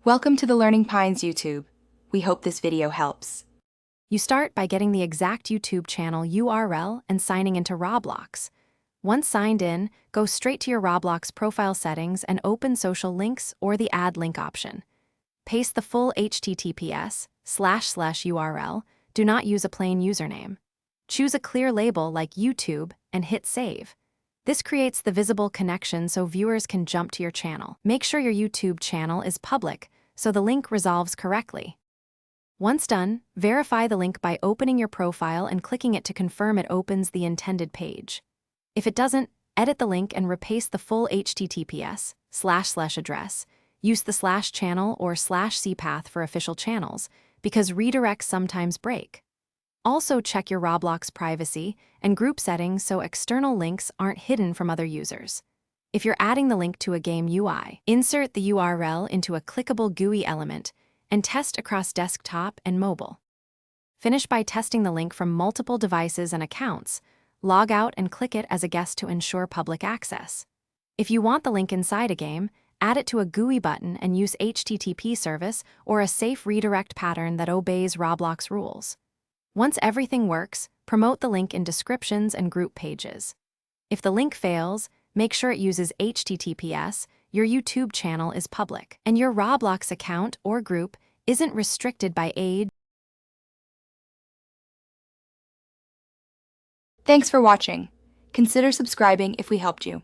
Welcome to the Learning Pines YouTube. We hope this video helps. You start by getting the exact YouTube channel URL and signing into Roblox. Once signed in, go straight to your Roblox profile settings and open social links or the add link option. Paste the full https://URL. Do not use a plain username. Choose a clear label like YouTube and hit save. This creates the visible connection so viewers can jump to your channel. Make sure your YouTube channel is public so the link resolves correctly. Once done, verify the link by opening your profile and clicking it to confirm it opens the intended page. If it doesn't, edit the link and repaste the full https://address. Use the /channel or /cpath for official channels, because redirects sometimes break. Also check your Roblox privacy and group settings so external links aren't hidden from other users. If you're adding the link to a game UI, insert the URL into a clickable GUI element and test across desktop and mobile. Finish by testing the link from multiple devices and accounts. Log out and click it as a guest to ensure public access. If you want the link inside a game, add it to a GUI button and use HTTP service or a safe redirect pattern that obeys Roblox rules. Once everything works, promote the link in descriptions and group pages. If the link fails, make sure it uses HTTPS, your YouTube channel is public, and your Roblox account or group isn't restricted by age. Thanks for watching. Consider subscribing if we helped you.